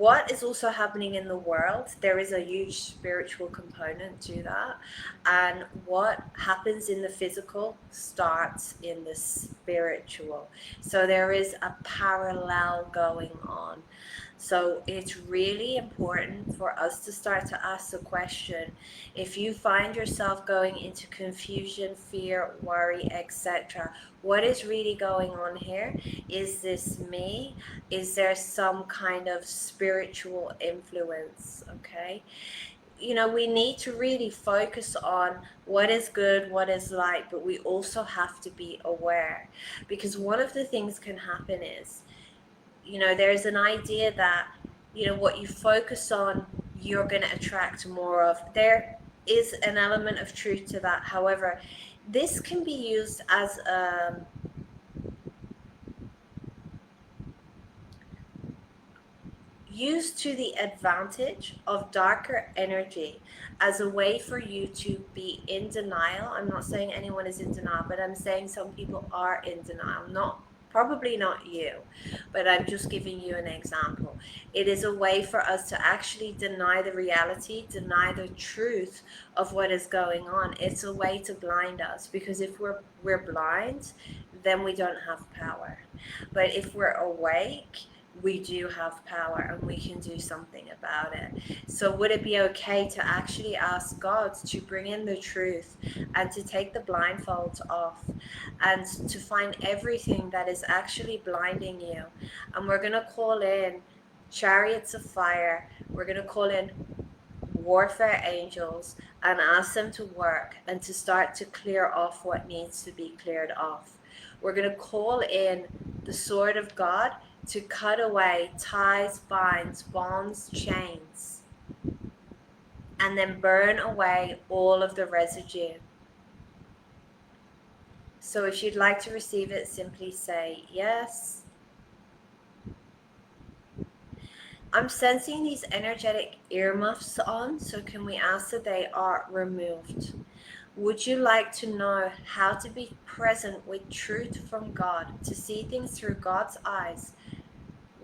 what is also happening in the world, there is a huge spiritual component to that. And what happens in the physical starts in the spiritual. So there is a parallel going on. So it's really important for us to start to ask the question, if you find yourself going into confusion, fear, worry, etc., what is really going on here? Is this me? Is there some kind of spiritual influence? Okay. We need to really focus on what is good, what is light, but we also have to be aware, because one of the things can happen is, there's an idea that, what you focus on, you're going to attract more of. There is an element of truth to that. However, this can be used as used to the advantage of darker energy as a way for you to be in denial. I'm not saying anyone is in denial, but I'm saying some people are in denial. Probably not you, but I'm just giving you an example. It is a way for us to actually deny the reality, deny the truth of what is going on. It's a way to blind us, because if we're blind, then we don't have power. But if we're awake, we do have power and we can do something about it. So would it be okay to actually ask God to bring in the truth and to take the blindfolds off and to find everything that is actually blinding you? And we're going to call in chariots of fire. We're going to call in warfare angels and ask them to work and to start to clear off what needs to be cleared off. We're going to call in the sword of God to cut away ties, binds, bonds, chains, and then burn away all of the residue. So if you'd like to receive it, simply say yes. I'm sensing these energetic earmuffs on, so can we ask that they are removed? Would you like to know how to be present with truth from God, to see things through God's eyes?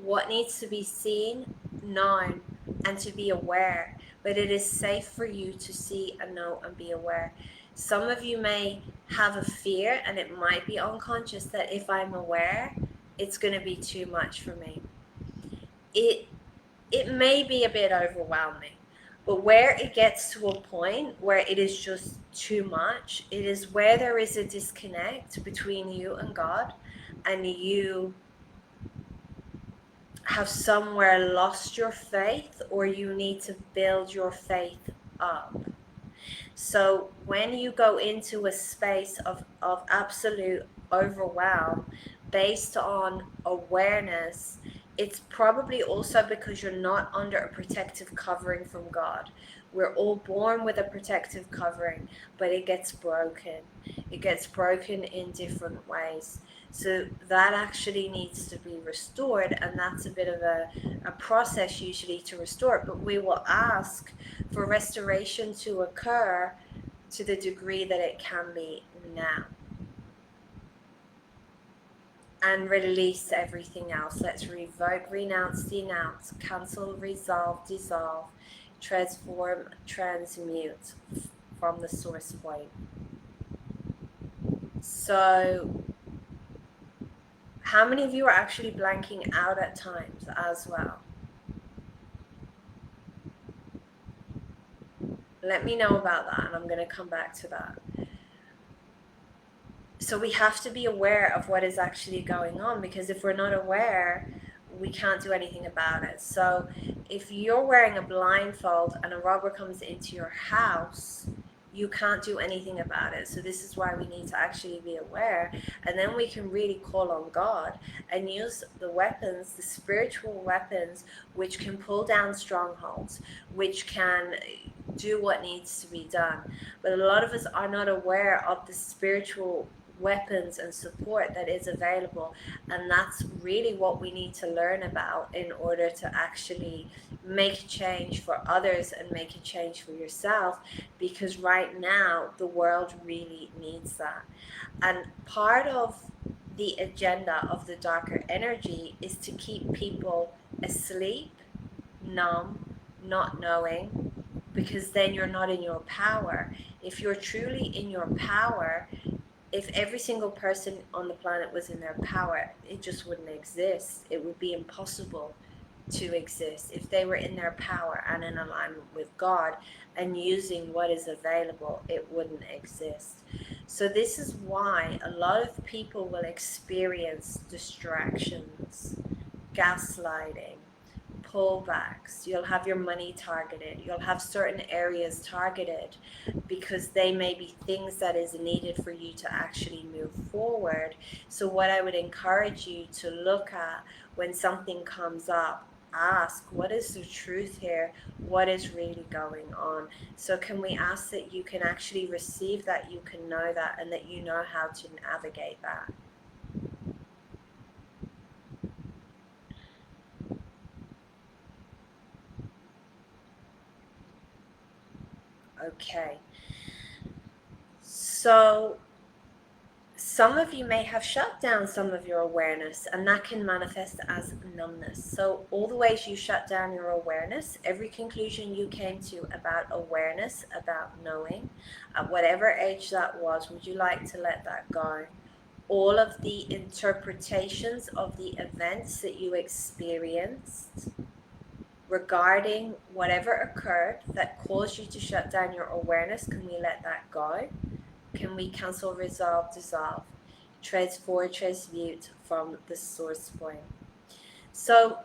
What needs to be seen, known, and to be aware, but it is safe for you to see and know and be aware. Some of you may have a fear, and it might be unconscious, that if I'm aware, it's going to be too much for me. It may be a bit overwhelming, but where it gets to a point where it is just too much, it is where there is a disconnect between you and God, and you have somewhere lost your faith, or you need to build your faith up. So when you go into a space of absolute overwhelm based on awareness, it's probably also because you're not under a protective covering from God. We're all born with a protective covering, but it gets broken. It gets broken in different ways. So that actually needs to be restored, and that's a bit of a process usually to restore it. But we will ask for restoration to occur to the degree that it can be now. And release everything else. Let's revoke, renounce, denounce, cancel, resolve, dissolve, transform, transmute from the source point. So how many of you are actually blanking out at times as well? Let me know about that, and I'm going to come back to that. So we have to be aware of what is actually going on, because if we're not aware, we can't do anything about it. So if you're wearing a blindfold and a robber comes into your house, you can't do anything about it. So this is why we need to actually be aware, and then we can really call on God and use the weapons, the spiritual weapons, which can pull down strongholds, which can do what needs to be done. But a lot of us are not aware of the spiritual weapons and support that is available, and that's really what we need to learn about in order to actually make a change for others and make a change for yourself, because right now the world really needs that. And part of the agenda of the darker energy is to keep people asleep numb, not knowing, because then you're not in your power. If you're truly in your power, if every single person on the planet was in their power, it just wouldn't exist. It would be impossible to exist. If they were in their power and in alignment with God and using what is available, it wouldn't exist. So this is why a lot of people will experience distractions, gaslighting, pullbacks. You'll have your money targeted. You'll have certain areas targeted because they may be things that is needed for you to actually move forward. So what I would encourage you to look at when something comes up, ask, what is the truth here? What is really going on? So can we ask that you can actually receive that, you can know that, and that you know how to navigate that? Okay. So some of you may have shut down some of your awareness, and that can manifest as numbness. So all the ways you shut down your awareness, every conclusion you came to about awareness, about knowing, at whatever age that was, would you like to let that go? All of the interpretations of the events that you experienced regarding whatever occurred that caused you to shut down your awareness, can we let that go? Can we cancel, resolve, dissolve, transform, transmute from the source point? So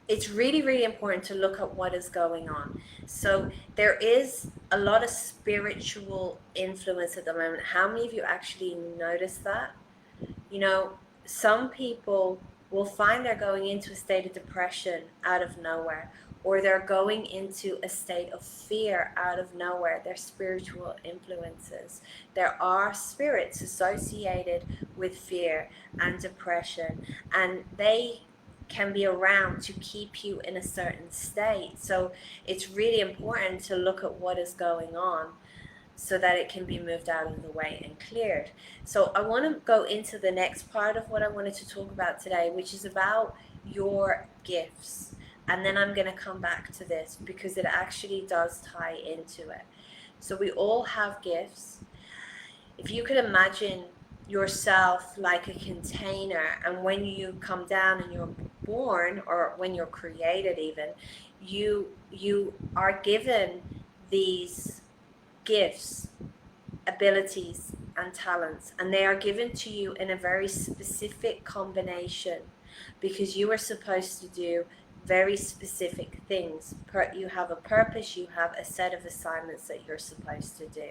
it's really, really important to look at what is going on. So there is a lot of spiritual influence at the moment. How many of you actually notice that? You know, some people will find they're going into a state of depression out of nowhere, or they're going into a state of fear out of nowhere. They're spiritual influences. There are spirits associated with fear and depression, and they can be around to keep you in a certain state. So it's really important to look at what is going on so that it can be moved out of the way and cleared. So I want to go into the next part of what I wanted to talk about today, which is about your gifts. And then I'm going to come back to this because it actually does tie into it. So we all have gifts. If you could imagine yourself like a container, and when you come down and you're born, or when you're created even, you are given these gifts, abilities, and talents, and they are given to you in a very specific combination because you are supposed to do very specific things. You have a purpose, you have a set of assignments that you're supposed to do.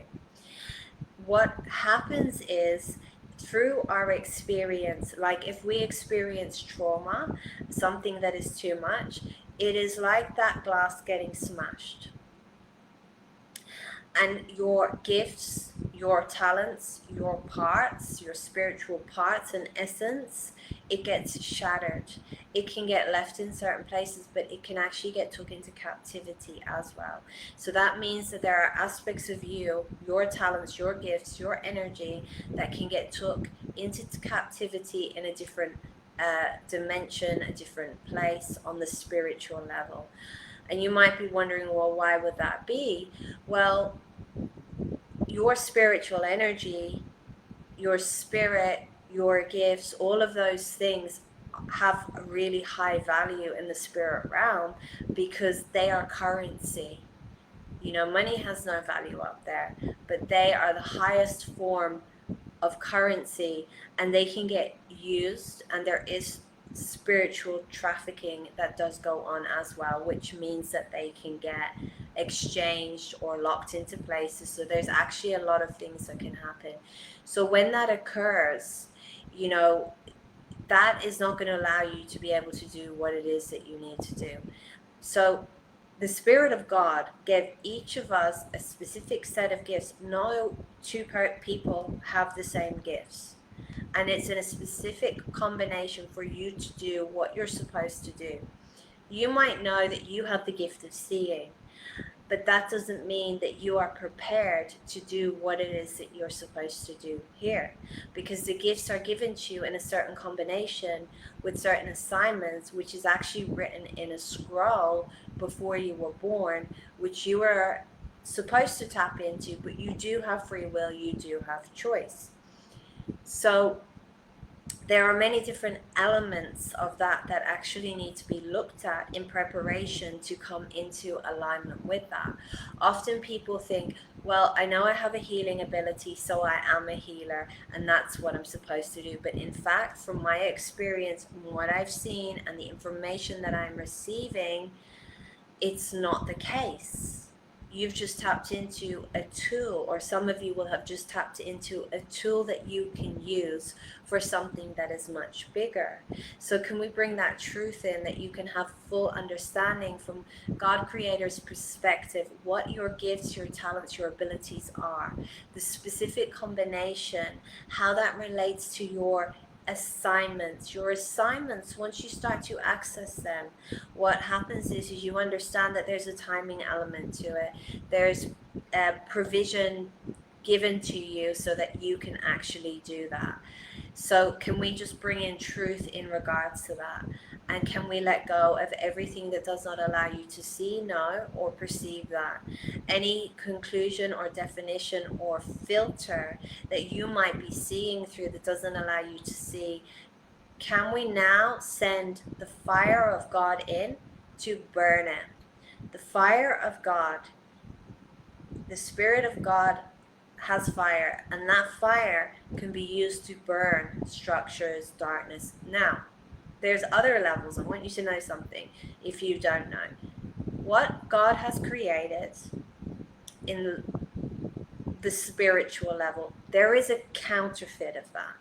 What happens is, through our experience, like if we experience trauma, something that is too much, it is like that glass getting smashed. And your gifts, your talents, your parts, your spiritual parts and essence, it gets shattered. It can get left in certain places, but it can actually get took into captivity as well. So that means that there are aspects of you, your talents, your gifts, your energy, that can get took into captivity in a different dimension, a different place on the spiritual level. And you might be wondering, well, why would that be? Well, your spiritual energy, your spirit, your gifts, all of those things have a really high value in the spirit realm because they are currency. You know, money has no value up there, but they are the highest form of currency, and they can get used, and there is spiritual trafficking that does go on as well, which means that they can get exchanged or locked into places. So there's actually a lot of things that can happen. So when that occurs, you know, that is not going to allow you to be able to do what it is that you need to do. So the Spirit of God gave each of us a specific set of gifts. No two people have the same gifts. And it's in a specific combination for you to do what you're supposed to do. You might know that you have the gift of seeing. but that doesn't mean that you are prepared to do what it is that you're supposed to do here, because the gifts are given to you in a certain combination with certain assignments, which is actually written in a scroll before you were born, which you are supposed to tap into, but you do have free will, you do have choice. So there are many different elements of that actually need to be looked at in preparation to come into alignment with that. Often people think, well, I know I have a healing ability, so I am a healer, and that's what I'm supposed to do. But in fact, from my experience, from what I've seen and the information that I'm receiving, it's not the case. You've just tapped into a tool, or some of you will have just tapped into a tool that you can use for something that is much bigger. So can we bring that truth in, that you can have full understanding from God Creator's perspective, what your gifts, your talents, your abilities are, the specific combination, how that relates to your assignments. Your assignments, once you start to access them, what happens is you understand that there's a timing element to it. There's a provision given to you so that you can actually do that. So can we just bring in truth in regards to that? And can we let go of everything that does not allow you to see, know, or perceive that? Any conclusion or definition or filter that you might be seeing through that doesn't allow you to see, can we now send the fire of God in to burn it? The fire of God, the Spirit of God has fire, and that fire can be used to burn structures, darkness. Now, there's other levels. I want you to know something if you don't know. What God has created in the spiritual level, there is a counterfeit of that.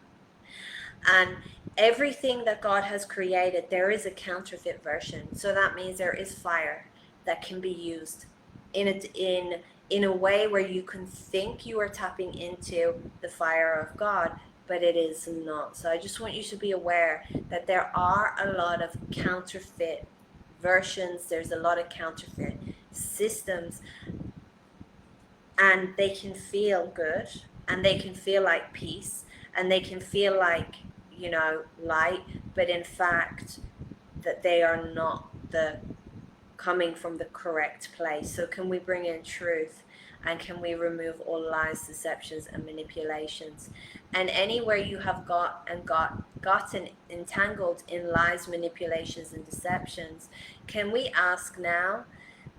And everything that God has created, there is a counterfeit version. So that means there is fire that can be used in a way where you can think you are tapping into the fire of God, but it is not. So I just want you to be aware that there are a lot of counterfeit versions. There's a lot of counterfeit systems, and they can feel good, and they can feel like peace, and they can feel like, light, but in fact that they are not coming from the correct place. So can we bring in truth, and can we remove all lies, deceptions, and manipulations? And anywhere you have gotten entangled in lies, manipulations, and deceptions, can we ask now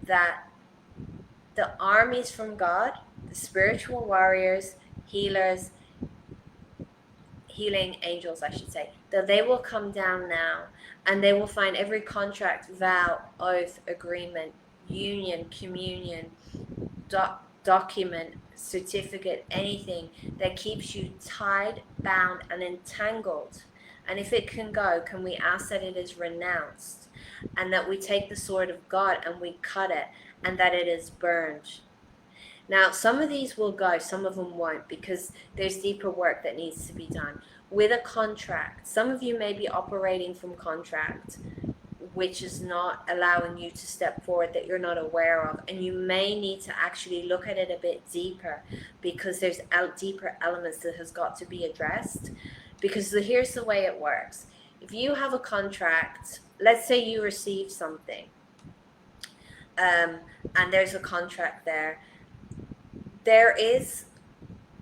that the armies from God, the spiritual warriors, healers, healing angels, I should say, that they will come down now, and they will find every contract, vow, oath, agreement, union, communion, document, certificate, anything that keeps you tied, bound, and entangled. And if it can go, can we ask that it is renounced, and that we take the sword of God and we cut it, and that it is burned. Now, some of these will go, some of them won't, because there's deeper work that needs to be done. With a contract, some of you may be operating from contract, which is not allowing you to step forward, that you're not aware of. And you may need to actually look at it a bit deeper, because there's deeper elements that has got to be addressed. Because here's the way it works. If you have a contract, let's say you receive something, and there's a contract there. There is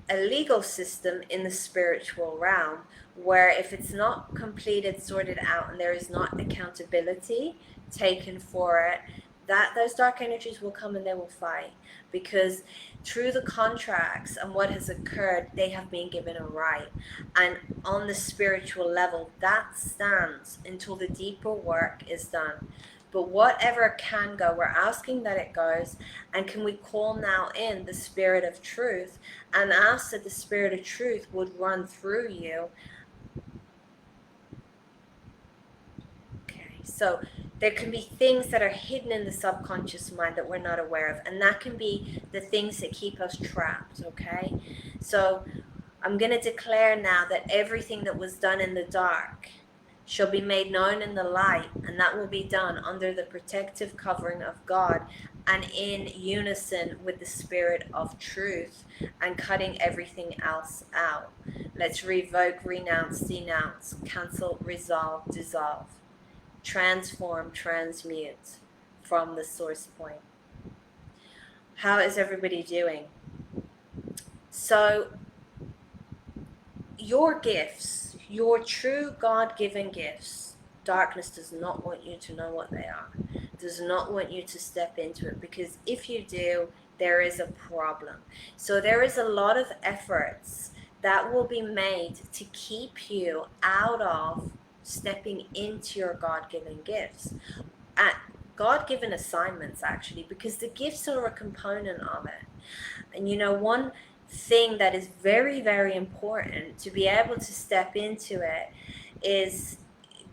a legal system in the spiritual realm where if it's not completed, sorted out, and there is not accountability taken for it, that those dark energies will come and they will fight, because through the contracts and what has occurred, they have been given a right. And on the spiritual level, that stands until the deeper work is done. But whatever can go, we're asking that it goes. And can we call now in the Spirit of Truth and ask that the Spirit of Truth would run through you? Okay, so there can be things that are hidden in the subconscious mind that we're not aware of. And that can be the things that keep us trapped, okay? So I'm going to declare now that everything that was done in the dark, shall be made known in the light, and that will be done under the protective covering of God and in unison with the spirit of truth, and cutting everything else out. Let's revoke, renounce, denounce, cancel, resolve, dissolve, transform, transmute from the source point. How is everybody doing? So your gifts, your true God-given gifts, darkness does not want you to know what they are, does not want you to step into it, because if you do, there is a problem. So there is a lot of efforts that will be made to keep you out of stepping into your God-given gifts. God-given assignments, actually, because the gifts are a component of it. And one thing that is very, very important to be able to step into it is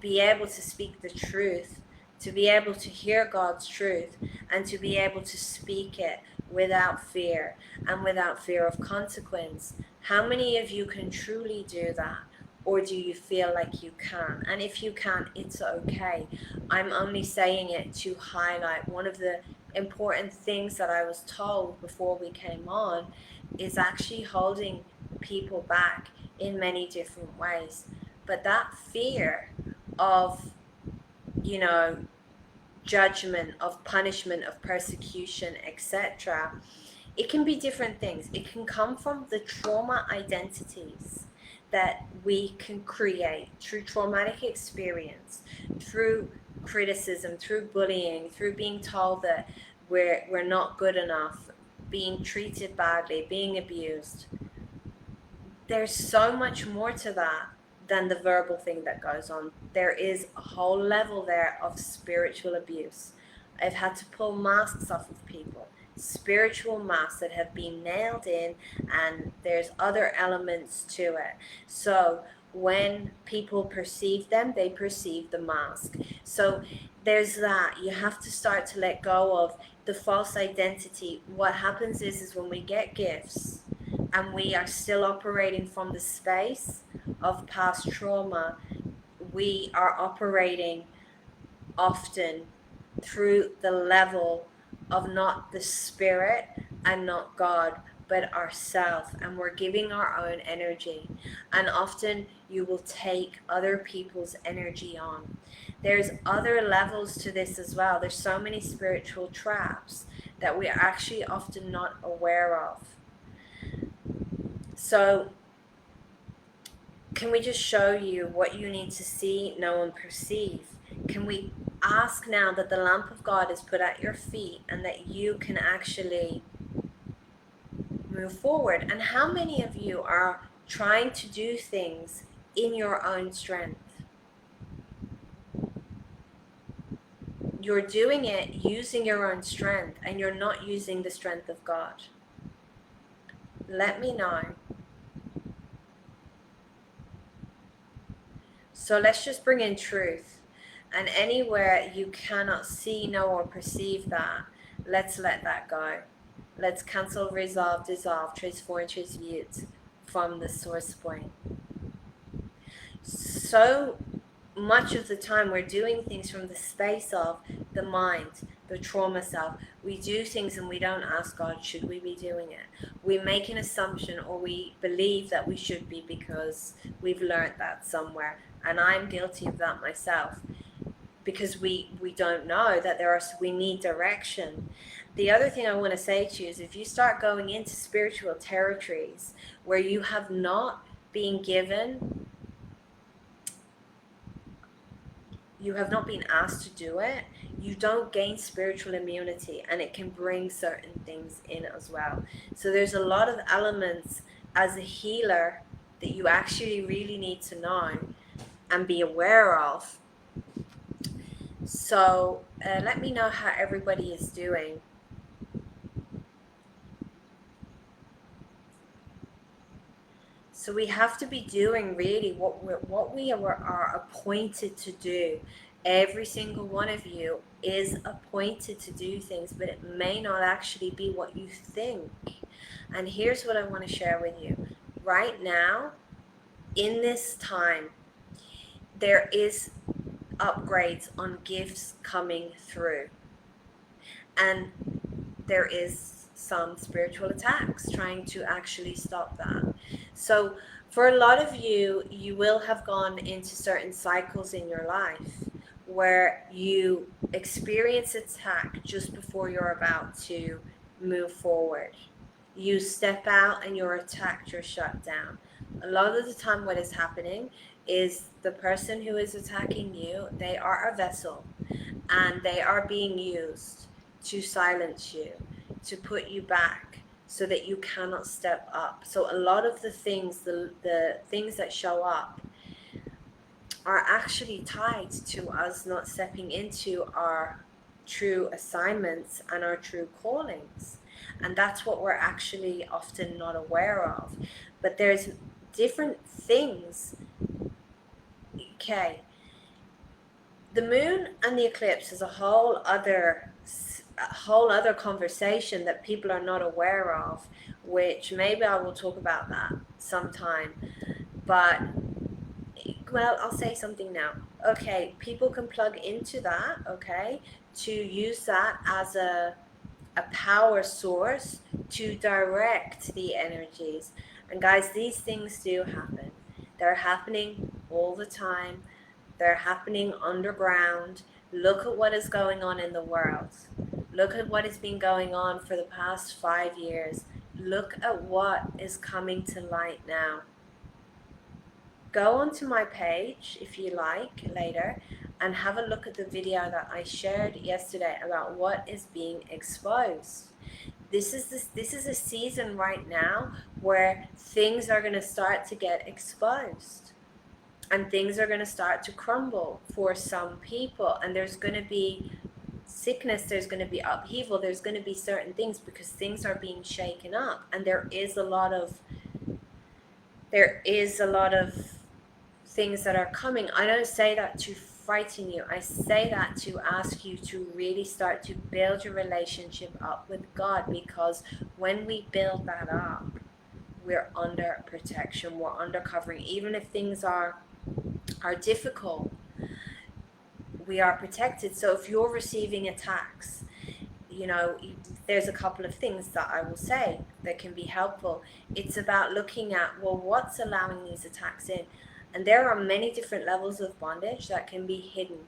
be able to speak the truth, to be able to hear God's truth, and to be able to speak it without fear and without fear of consequence. How many of you can truly do that? Or do you feel like you can? And if you can, it's okay. I'm only saying it to highlight one of the important things that I was told before we came on is actually holding people back in many different ways. But that fear of, judgment, of punishment, of persecution, etc., it can be different things. It can come from the trauma identities that we can create through traumatic experience, through criticism, through bullying, through being told that we're not good enough, being treated badly, being abused. There's so much more to that than the verbal thing that goes on. There is a whole level there of spiritual abuse. I've had to pull masks off of people, spiritual masks that have been nailed in, and there's other elements to it. So when people perceive them, they perceive the mask. So there's that. You have to start to let go of the false identity. What happens is when we get gifts and we are still operating from the space of past trauma, we are operating often through the level of not the spirit and not God, but ourself, and we're giving our own energy. And often you will take other people's energy on. There's other levels to this as well. There's so many spiritual traps that we are actually often not aware of. So can we just show you what you need to see, know, and perceive? Can we ask now that the lamp of God is put at your feet and that you can actually move forward? And how many of you are trying to do things in your own strength? You're doing it using your own strength, and you're not using the strength of God. Let me know. So let's just bring in truth. And anywhere you cannot see, know, or perceive that, let's let that go. Let's cancel, resolve, dissolve, transform, transmute from the source point. So much of the time we're doing things from the space of the mind, the trauma self. We do things and we don't ask God, should we be doing it? We make an assumption, or we believe that we should be because we've learned that somewhere. And I'm guilty of that myself, because we don't know that we need direction. The other thing I want to say to you is, if you start going into spiritual territories where you have not been given, you have not been asked to do it, you don't gain spiritual immunity, and it can bring certain things in as well. So there's a lot of elements as a healer that you actually really need to know and be aware of. So let me know how everybody is doing. So we have to be doing really what we are appointed to do. Every single one of you is appointed to do things, but it may not actually be what you think. And here's what I want to share with you. Right now, in this time, there is upgrades on gifts coming through, and there is some spiritual attacks trying to actually stop that. So for a lot of you, you will have gone into certain cycles in your life where you experience attack just before you're about to move forward. You step out and you're attacked, you're shut down. A lot of the time what is happening is the person who is attacking you, they are a vessel, and they are being used to silence you, to put you back so that you cannot step up. So a lot of the things, the things that show up are actually tied to us not stepping into our true assignments and our true callings. And that's what we're actually often not aware of. But there's different things. Okay, the moon and the eclipse is a whole other conversation that people are not aware of, which maybe I will talk about that sometime. But well, I'll say something now. Okay, people can plug into that, okay, to use that as a power source to direct the energies. And guys, these things do happen. They're happening all the time. They're happening underground. Look at what is going on in the world. Look at what has been going on for the past 5 years. Look at what is coming to light now. Go onto my page if you like later and have a look at the video that I shared yesterday about what is being exposed. This is a season right now where things are going to start to get exposed. And things are going to start to crumble for some people, and there's going to be sickness, there's going to be upheaval, there's going to be certain things because things are being shaken up, and there is a lot of things that are coming. I don't say that to frighten you. I say that to ask you to really start to build your relationship up with God, because when we build that up, we're under protection, we're under covering. Even if things are difficult, we are protected. So if you're receiving attacks, there's a couple of things that I will say that can be helpful. It's about looking at, well, what's allowing these attacks in? And there are many different levels of bondage that can be hidden.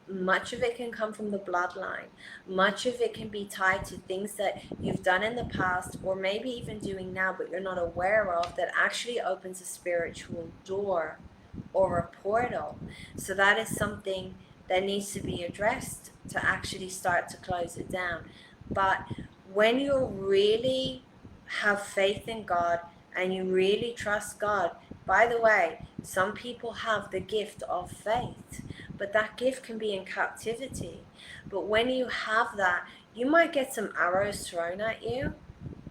Much of it can come from the bloodline. Much of it can be tied to things that you've done in the past, or maybe even doing now, but you're not aware of, that actually opens a spiritual door or a portal. So that is something that needs to be addressed to actually start to close it down. But when you really have faith in God and you really trust God, by the way, some people have the gift of faith, but that gift can be in captivity. But when you have that, you might get some arrows thrown at you,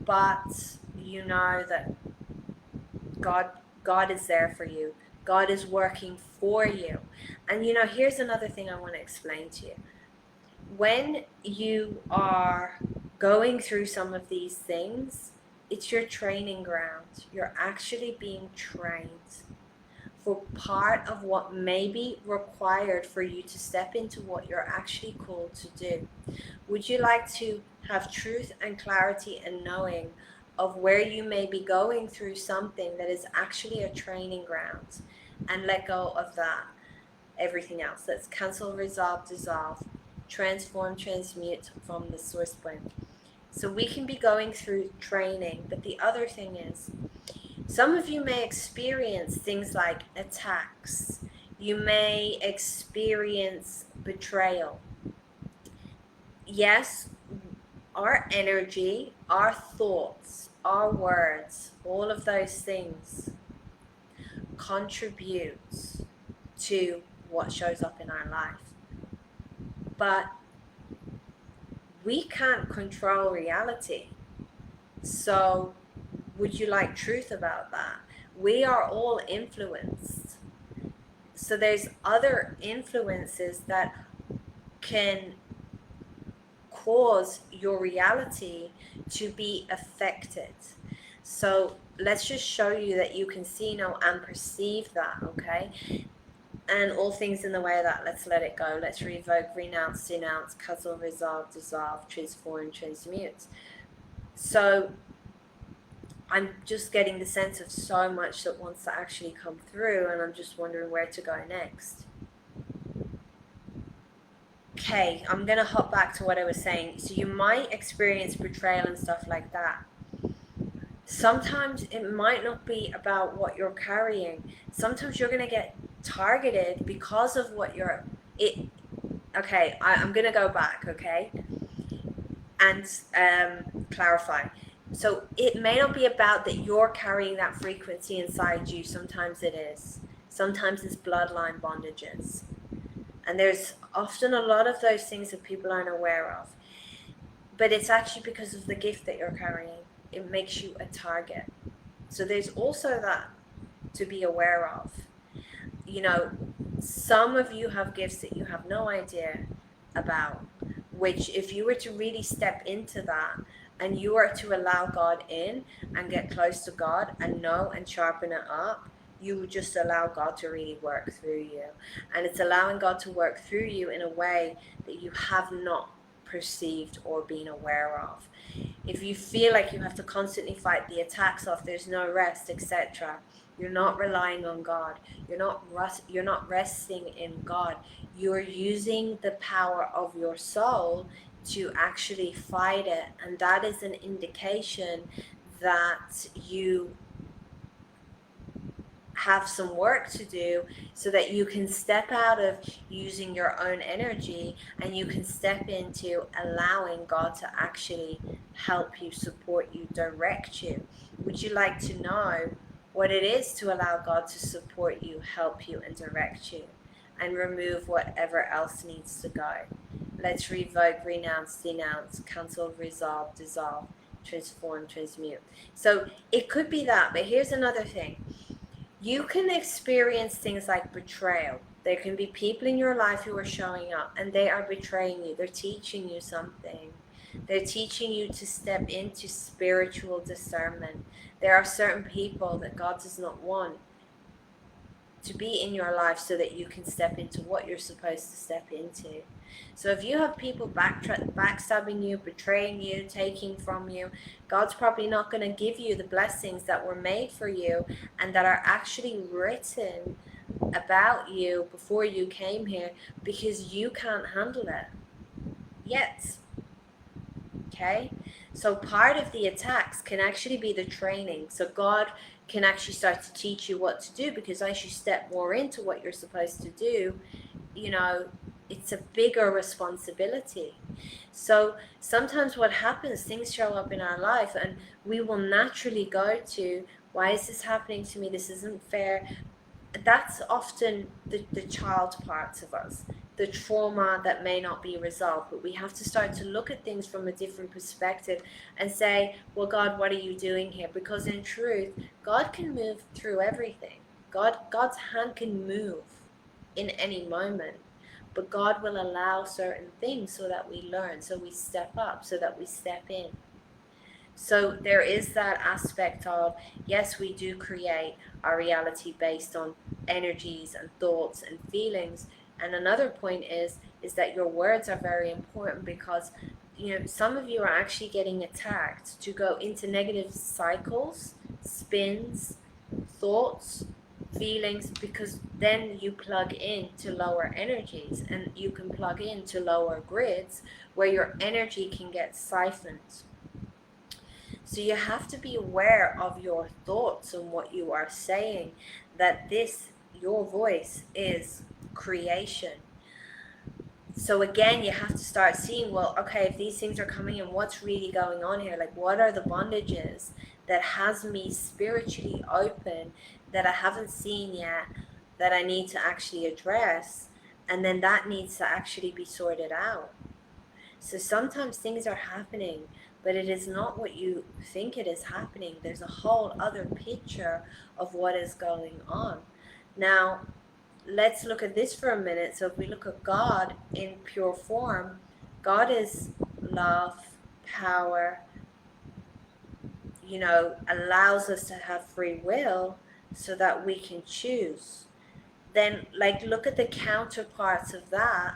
but you know that God is there for you. God is working for you. And here's another thing I want to explain to you. When you are going through some of these things, it's your training ground. You're actually being trained for part of what may be required for you to step into what you're actually called to do. Would you like to have truth and clarity and knowing of where you may be going through something that is actually a training ground, and let go of that? Everything else. Let's cancel, resolve, dissolve, transform, transmute from the source point. So we can be going through training, but the other thing is, some of you may experience things like attacks. You may experience betrayal. Yes, our energy, our thoughts, our words, all of those things contribute to what shows up in our life. But we can't control reality. So would you like truth about that? We are all influenced. So there's other influences that can cause your reality to be affected. So let's just show you that you can see, know, and perceive that, okay? And all things in the way of that, let's let it go. Let's revoke, renounce, denounce, cancel, resolve, dissolve, transform, transmute. So I'm just getting the sense of so much that wants to actually come through, and I'm just wondering where to go next. Okay, I'm going to hop back to what I was saying. So you might experience betrayal and stuff like that. Sometimes it might not be about what you're carrying. Sometimes you're going to get targeted because of what you're... Okay, I'm going to go back, okay? And clarify. So it may not be about that you're carrying that frequency inside you. Sometimes it is. Sometimes it's bloodline bondages. And there's often a lot of those things that people aren't aware of. But it's actually because of the gift that you're carrying. It makes you a target. So there's also that to be aware of. You know, some of you have gifts that you have no idea about, which if you were to really step into that and you are to allow God in and get close to God and know and sharpen it up, you would just allow God to really work through you. And it's allowing God to work through you in a way that you have not perceived or been aware of. If you feel like you have to constantly fight the attacks off, there's no rest, etc., you're not relying on God. You're not resting in God. You're using the power of your soul to actually fight it, and that is an indication that you have some work to do so that you can step out of using your own energy and you can step into allowing God to actually help you, support you, direct you. Would you like to know what it is to allow God to support you, help you, and direct you, and remove whatever else needs to go? Let's revoke, renounce, denounce, cancel, resolve, dissolve, transform, transmute. So it could be that, but here's another thing. You can experience things like betrayal. There can be people in your life who are showing up and they are betraying you. They're teaching you something. They're teaching you to step into spiritual discernment. There are certain people that God does not want to be in your life so that you can step into what you're supposed to step into. So if you have people backstabbing you, betraying you, taking from you, God's probably not going to give you the blessings that were made for you and that are actually written about you before you came here, because you can't handle it yet. Okay? So part of the attacks can actually be the training. So God can actually start to teach you what to do, because as you step more into what you're supposed to do, you know, it's a bigger responsibility. So sometimes what happens, things show up in our life and we will naturally go to, why is this happening to me? This isn't fair. That's often the child parts of us, the trauma that may not be resolved. But we have to start to look at things from a different perspective and say, well, God, what are you doing here? Because in truth, God can move through everything. God's hand can move in any moment. But God will allow certain things so that we learn, so we step up, so that we step in. So there is that aspect of, yes, we do create our reality based on energies and thoughts and feelings. And another point is that your words are very important, because some of you are actually getting attacked to go into negative cycles, spins, thoughts, feelings, because then you plug in to lower energies and you can plug into lower grids where your energy can get siphoned. So you have to be aware of your thoughts and what you are saying, that your voice is creation. So again, you have to start seeing, well, okay, if these things are coming in, what's really going on here? Like, what are the bondages that has me spiritually open that I haven't seen yet, that I need to actually address? And then that needs to actually be sorted out. So sometimes things are happening, but it is not what you think it is happening. There's a whole other picture of what is going on. Now, let's look at this for a minute. So if we look at God in pure form, God is love, power, allows us to have free will so that we can choose. then like look at the counterparts of that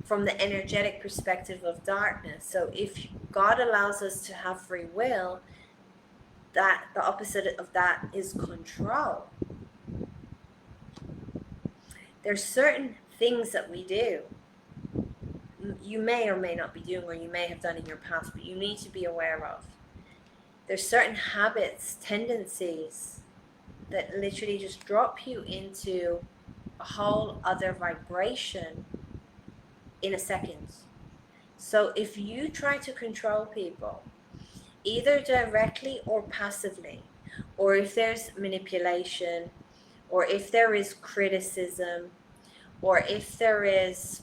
from the energetic perspective of darkness. So if God allows us to have free will, that the opposite of that is control. There's certain things that we do, you may or may not be doing, or you may have done in your past, but you need to be aware of. There's certain habits, tendencies that literally just drop you into a whole other vibration in a second. So if you try to control people, either directly or passively, or if there's manipulation, or if there is criticism, or if there is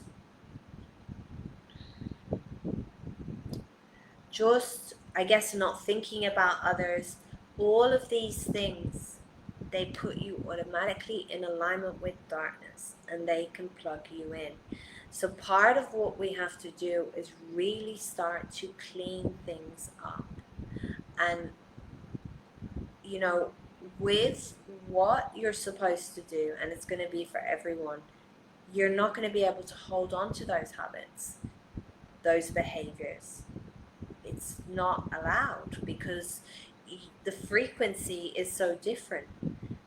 just, I guess, not thinking about others, all of these things, they put you automatically in alignment with darkness, and they can plug you in. So part of what we have to do is really start to clean things up. And, you know, with what you're supposed to do, and it's going to be for everyone, you're not going to be able to hold on to those habits, those behaviors. It's not allowed because the frequency is so different,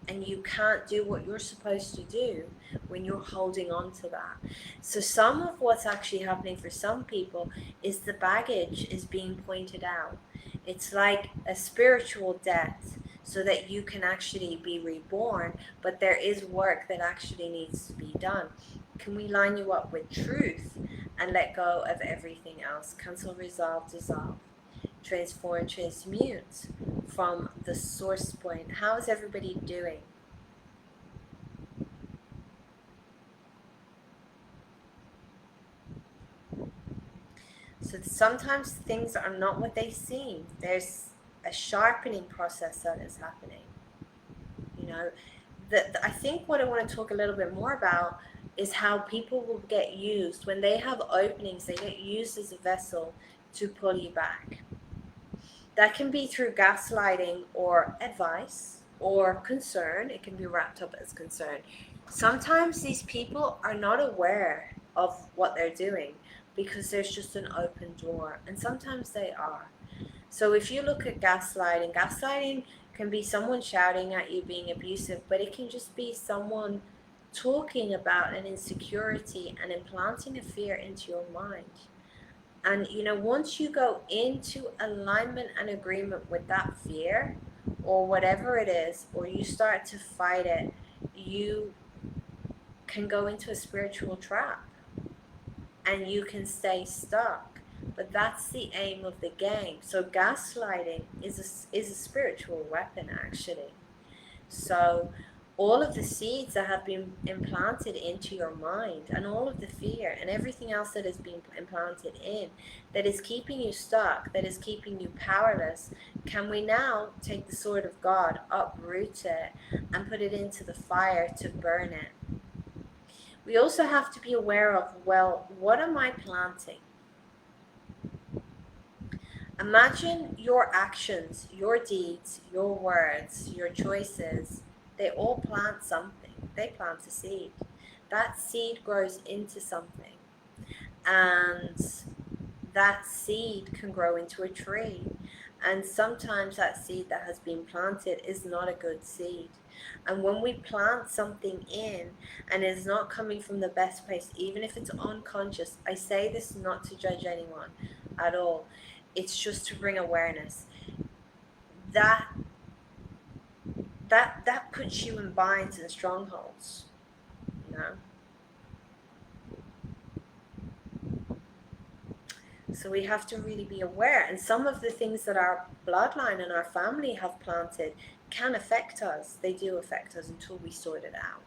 and you can't do what you're supposed to do when you're holding on to that. So some of what's actually happening for some people is the baggage is being pointed out. It's like a spiritual death, so that you can actually be reborn, but there is work that actually needs to be done. Can we line you up with truth and let go of everything else? Cancel, resolve, dissolve, transform, transmute from the source point. How is everybody doing? So sometimes things are not what they seem. There's a sharpening process that is happening. You know, I think what I want to talk a little bit more about is how people will get used. When they have openings, they get used as a vessel to pull you back. That can be through gaslighting or advice or concern. It can be wrapped up as concern. Sometimes these people are not aware of what they're doing because there's just an open door, and sometimes they are. So if you look at gaslighting can be someone shouting at you, being abusive, but it can just be someone talking about an insecurity and implanting a fear into your mind. And you know, once you go into alignment and agreement with that fear or whatever it is, or you start to fight it, you can go into a spiritual trap and you can stay stuck. But that's the aim of the game. So gaslighting is a spiritual weapon, actually. So all of the seeds that have been implanted into your mind, and all of the fear and everything else that has been implanted in, that is keeping you stuck, that is keeping you powerless, can we now take the sword of God, uproot it, and put it into the fire to burn it? We also have to be aware of, well, what am I planting? Imagine your actions, your deeds, your words, your choices, they all plant something. They plant a seed. That seed grows into something. And that seed can grow into a tree. And sometimes that seed that has been planted is not a good seed. And when we plant something in and it's not coming from the best place, even if it's unconscious, I say this not to judge anyone at all. It's just to bring awareness. That puts you in binds and strongholds, you know. So we have to really be aware. And some of the things that our bloodline and our family have planted can affect us. They do affect us until we sort it out.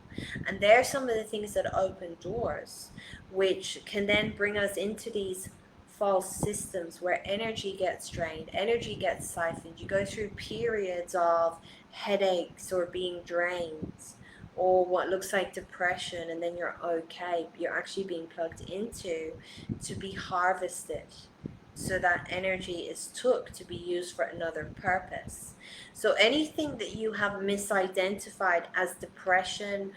And there are some of the things that open doors, which can then bring us into these false systems where energy gets drained, energy gets siphoned. You go through periods of headaches or being drained, or what looks like depression, and then you're okay. You're actually being plugged into to be harvested, so that energy is took to be used for another purpose. So anything that you have misidentified as depression,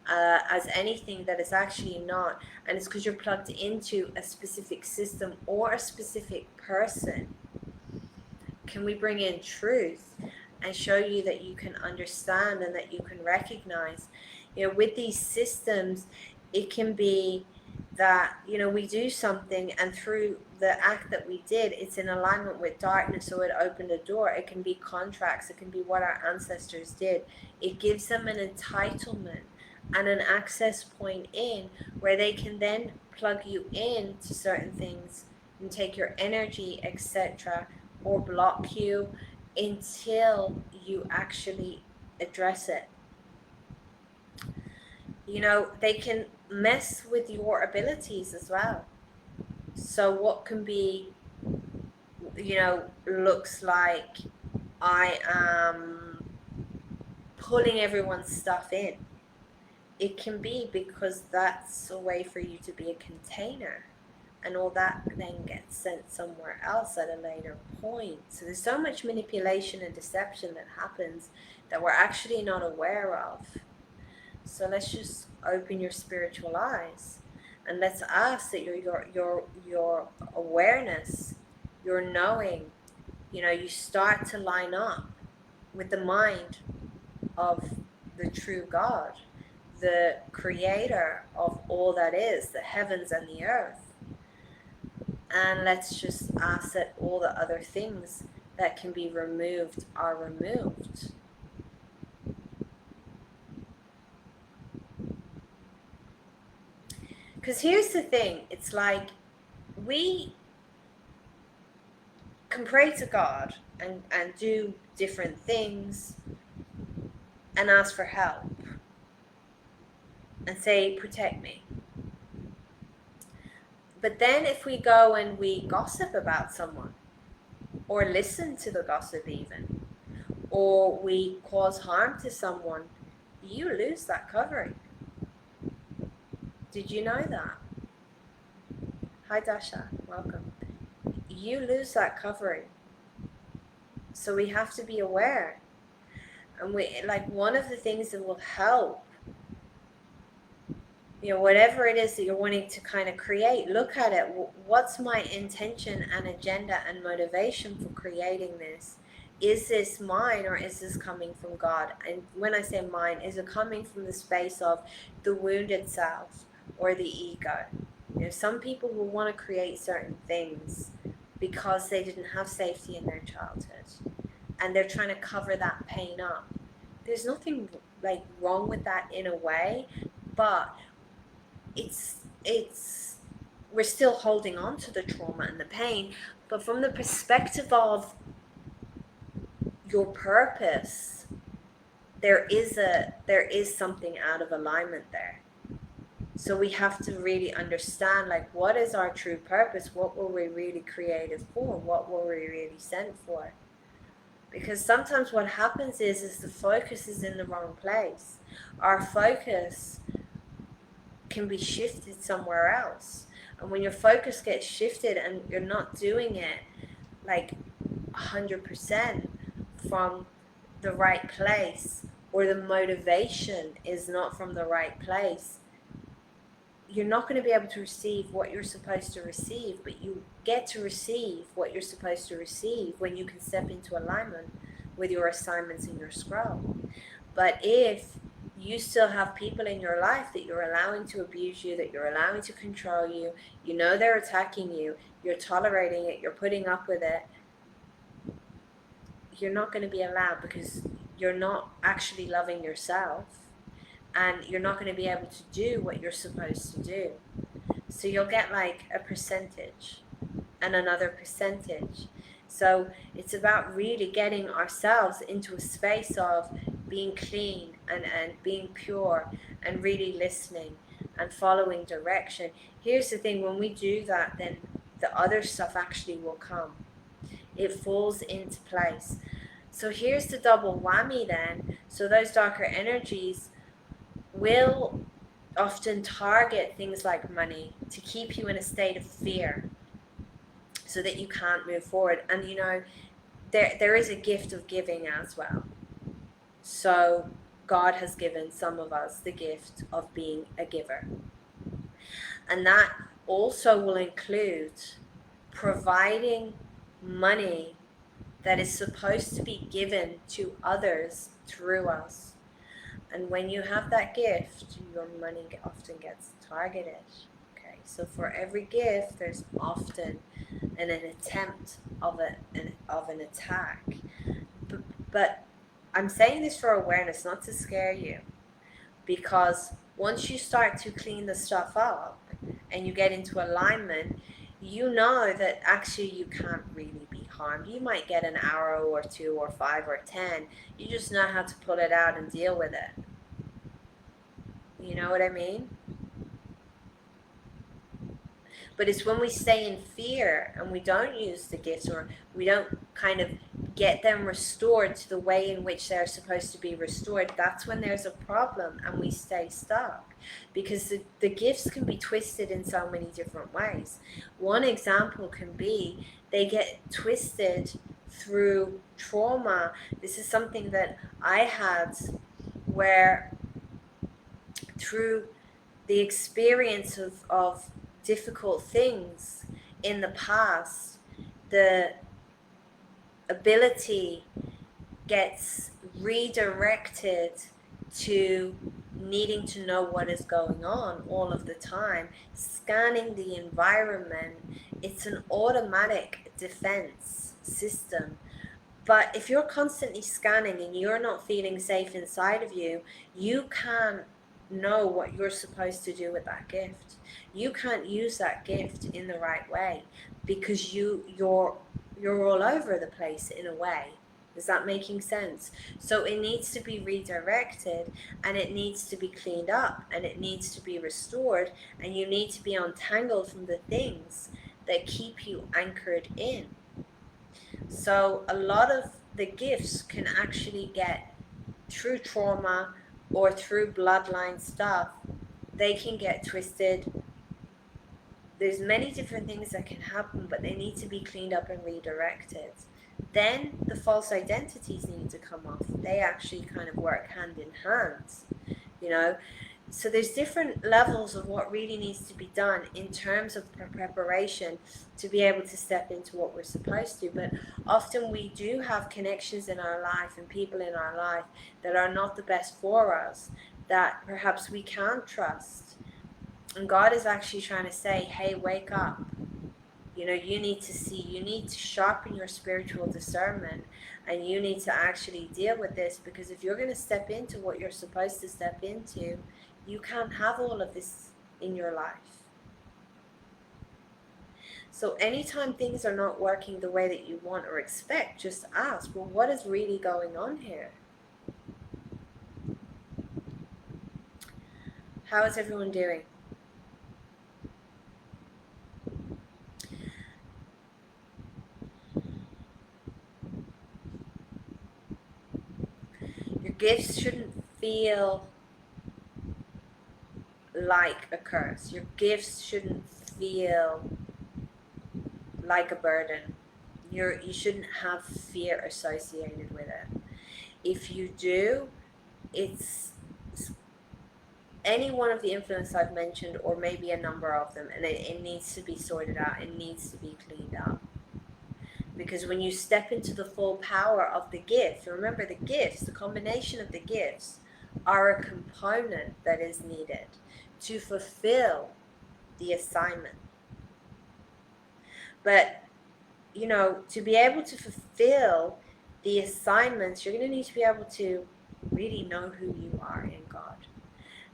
as anything that is actually not. And it's because you're plugged into a specific system or a specific person. Can we bring in truth and show you that you can understand and that you can recognize? With these systems, it can be that, we do something, and through the act that we did, it's in alignment with darkness, so it opened a door. It can be contracts, it can be what our ancestors did. It gives them an entitlement and an access point in where they can then plug you in to certain things and take your energy, etc., or block you until you actually address it. They can mess with your abilities as well. So what can be, looks like I am pulling everyone's stuff in. It can be because that's a way for you to be a container, and all that then gets sent somewhere else at a later point. So there's so much manipulation and deception that happens that we're actually not aware of. So let's just open your spiritual eyes, and let's ask that your awareness, your knowing, you start to line up with the mind of the true God, the creator of all that is, the heavens and the earth. And let's just ask that all the other things that can be removed are removed. Because here's the thing, it's like we can pray to God and do different things and ask for help and say, protect me. But then if we go and we gossip about someone, or listen to the gossip even, or we cause harm to someone, you lose that covering. Did you know that? Hi Dasha, welcome. You lose that covering. So we have to be aware. And one of the things that will help, whatever it is that you're wanting to kind of create, look at it. What's my intention and agenda and motivation for creating this? Is this mine, or is this coming from God? And when I say mine, is it coming from the space of the wounded self or the ego? Some people will want to create certain things because they didn't have safety in their childhood, and they're trying to cover that pain up. There's nothing wrong with that in a way, but we're still holding on to the trauma and the pain. But from the perspective of your purpose, there is something out of alignment there. So we have to really understand, what is our true purpose? What were we really created for? What were we really sent for? Because sometimes what happens is the focus is in the wrong place. Our focus can be shifted somewhere else. And when your focus gets shifted and you're not doing it 100% from the right place, or the motivation is not from the right place, you're not going to be able to receive what you're supposed to receive. But you get to receive what you're supposed to receive when you can step into alignment with your assignments in your scroll. But if you still have people in your life that you're allowing to abuse you, that you're allowing to control you, they're attacking you, you're tolerating it, you're putting up with it, you're not going to be allowed, because you're not actually loving yourself, and you're not going to be able to do what you're supposed to do. So you'll get a percentage and another percentage. So it's about really getting ourselves into a space of being clean and being pure, and really listening and following direction. Here's the thing, when we do that, then the other stuff actually will come. It falls into place. So here's the double whammy then. So those darker energies will often target things like money to keep you in a state of fear, so that you can't move forward. And there is a gift of giving as well. So God has given some of us the gift of being a giver. And that also will include providing money that is supposed to be given to others through us. And when you have that gift, your money often gets targeted. Okay, so for every gift, there's often an attempt of an attack. But I'm saying this for awareness, not to scare you, because once you start to clean the stuff up and you get into alignment, you know that actually you can't really be harmed. You might get an arrow or 2 or 5 or 10. You just know how to pull it out and deal with it. You know what I mean? But it's when we stay in fear and we don't use the gifts, or we don't kind of get them restored to the way in which they're supposed to be restored, that's when there's a problem and we stay stuck. Because the gifts can be twisted in so many different ways. One example can be they get twisted through trauma. This is something that I had, where through the experience of difficult things in the past, the ability gets redirected to needing to know what is going on all of the time, scanning the environment. It's an automatic defense system. But if you're constantly scanning and you're not feeling safe inside of you, you can't know what you're supposed to do with that gift. You can't use that gift in the right way, because you're all over the place in a way. Is that making sense? So it needs to be redirected, and it needs to be cleaned up, and it needs to be restored, and you need to be untangled from the things that keep you anchored in. So a lot of the gifts can actually get, through trauma or through bloodline stuff, they can get twisted. There's many different things that can happen, but they need to be cleaned up and redirected. Then the false identities need to come off. They actually kind of work hand in hand, you know. So there's different levels of what really needs to be done in terms of preparation to be able to step into what we're supposed to. But often we do have connections in our life and people in our life that are not the best for us, that perhaps we can't trust. And God is actually trying to say, hey, wake up. You know, you need to see, you need to sharpen your spiritual discernment, and you need to actually deal with this, because if you're going to step into what you're supposed to step into, you can't have all of this in your life. So anytime things are not working the way that you want or expect, just ask, well, what is really going on here? How is everyone doing? Your gifts shouldn't feel like a curse. Your gifts shouldn't feel like a burden. You shouldn't have fear associated with it. If you do, it's any one of the influences I've mentioned, or maybe a number of them, and it needs to be sorted out. It needs to be cleaned up. Because when you step into the full power of the gift, remember the gifts, the combination of the gifts are a component that is needed to fulfill the assignment. But, you know, to be able to fulfill the assignments, you're going to need to be able to really know who you are in God.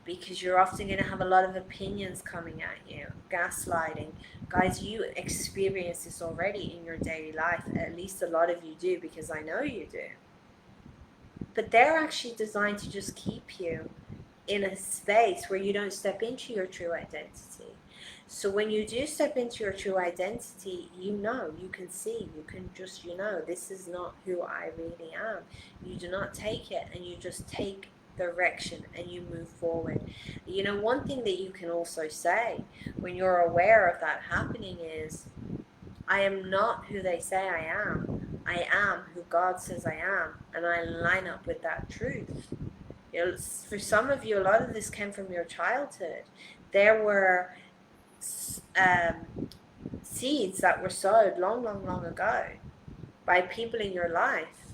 Because you're often going to have a lot of opinions coming at you, gaslighting. Guys, you experience this already in your daily life. At least a lot of you do, because I know you do. But they're actually designed to just keep you in a space where you don't step into your true identity. So when you do step into your true identity, you know, you can see, you can just, you know, this is not who I really am. You do not take it, and you just take direction and you move forward. You know, one thing that you can also say when you're aware of that happening is, I am not who they say I am. I am who God says I am, and I line up with that truth. For some of you, a lot of this came from your childhood. There were seeds that were sowed long ago by people in your life,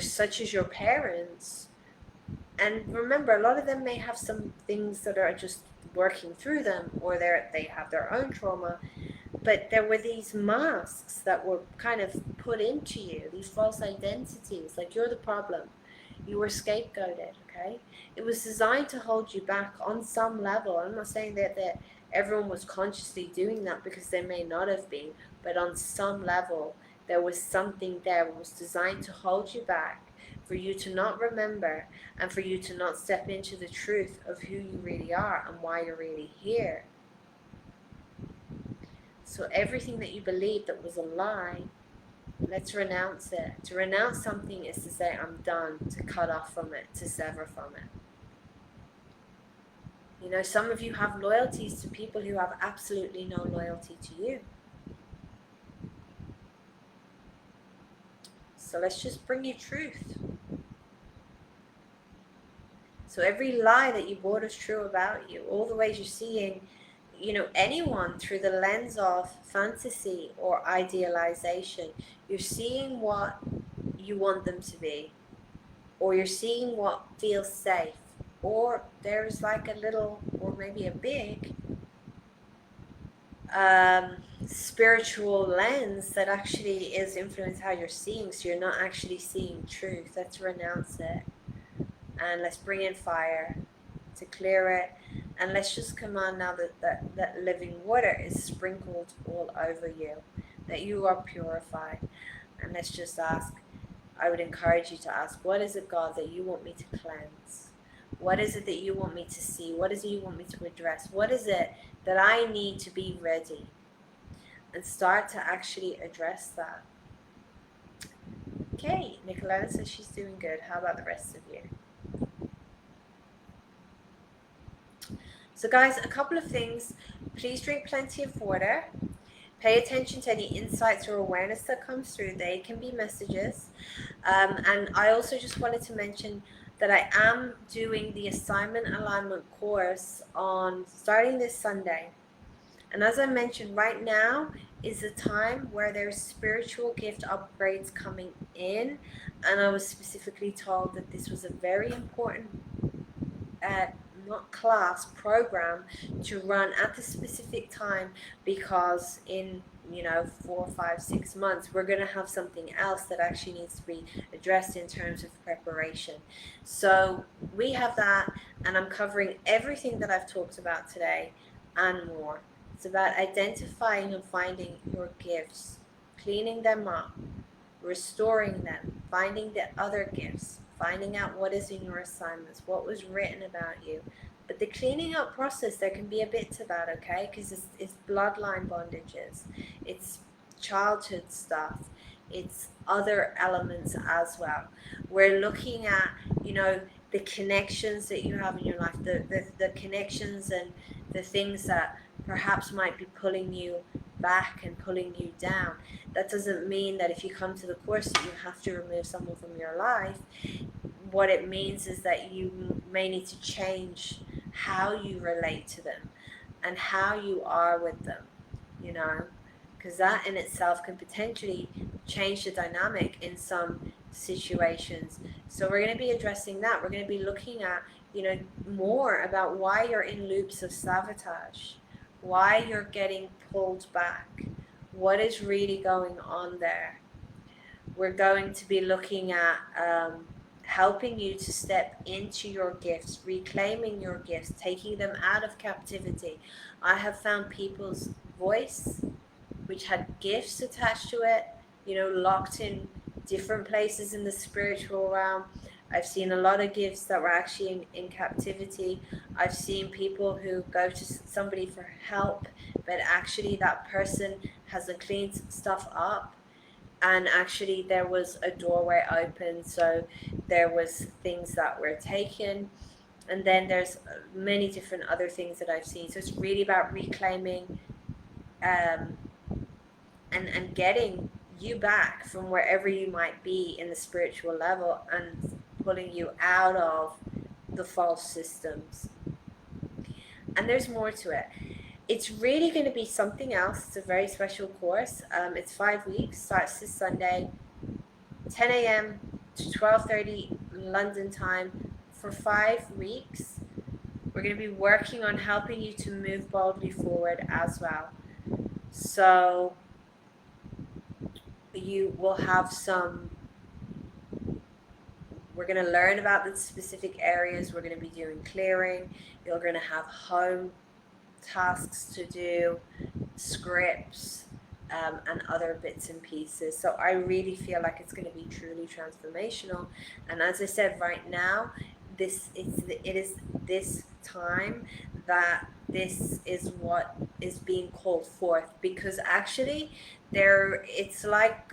such as your parents. And remember, a lot of them may have some things that are just working through them, or they have their own trauma. But there were these masks that were kind of put into you, these false identities, like you're the problem. You were scapegoated, okay? It was designed to hold you back on some level. I'm not saying that everyone was consciously doing that, because they may not have been, but on some level, there was something there that was designed to hold you back, for you to not remember, and for you to not step into the truth of who you really are and why you're really here. So everything that you believed that was a lie, let's renounce it. To renounce something is to say, I'm done, to cut off from it, to sever from it. Some of you have loyalties to people who have absolutely no loyalty to you. So let's just bring you truth. So every lie that you bought is true about you, all the ways you're seeing anyone through the lens of fantasy or idealization, you're seeing what you want them to be, or you're seeing what feels safe, or there's like a little, or maybe a big spiritual lens that actually is influencing how you're seeing. So you're not actually seeing truth. Let's renounce it, and let's bring in fire to clear it. And let's just command now that living water is sprinkled all over you, that you are purified. And let's just ask, I would encourage you to ask, what is it, God, that you want me to cleanse? What is it that you want me to see? What is it you want me to address? What is it that I need to be ready? And start to actually address that. Okay, Nicoletta says she's doing good. How about the rest of you? So guys, a couple of things. Please drink plenty of water. Pay attention to any insights or awareness that comes through. They can be messages. And I also just wanted to mention that I am doing the assignment alignment course on starting this Sunday. And as I mentioned, right now is the time where there's spiritual gift upgrades coming in. And I was specifically told that this was a very important not class, program to run at the specific time, because in 4, 5, 6 months we're going to have something else that actually needs to be addressed in terms of preparation. So we have that, and I'm covering everything that I've talked about today and more. It's about identifying and finding your gifts, cleaning them up, restoring them, finding the other gifts, finding out what is in your assignments, what was written about you. But the cleaning up process, there can be a bit to that, okay? Because it's bloodline bondages, it's childhood stuff, it's other elements as well. We're looking at, the connections that you have in your life, the connections and the things that perhaps might be pulling you back and pulling you down. That doesn't mean that if you come to the course that you have to remove someone from your life. What it means is that you may need to change how you relate to them and how you are with them, because that in itself can potentially change the dynamic in some situations. So we're going to be addressing that. We're going to be looking at, more about why you're in loops of sabotage, why you're getting pulled back, what is really going on there. We're going to be looking at helping you to step into your gifts, reclaiming your gifts, taking them out of captivity. I have found people's voice, which had gifts attached to it, locked in different places in the spiritual realm. I've seen a lot of gifts that were actually in captivity. I've seen people who go to somebody for help, but actually that person hasn't cleaned stuff up. And actually there was a doorway open, so there was things that were taken. And then there's many different other things that I've seen. So it's really about reclaiming and getting you back from wherever you might be in the spiritual level, and pulling you out of the false systems. And there's more to it. It's really going to be something else. It's a very special course. It's 5 weeks, starts this Sunday, 10 a.m. to 12:30 London time for 5 weeks. We're going to be working on helping you to move boldly forward as well. So you will have we're going to learn about the specific areas. We're going to be doing clearing. You're going to have home tasks to do, scripts, and other bits and pieces. So I really feel like it's going to be truly transformational. And as I said, right now, it is this time that this is what is being called forth, because actually it's like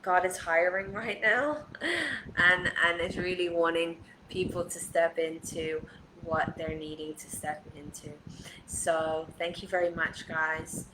God is hiring right now, and is really wanting people to step into what they're needing to step into. So thank you very much, guys.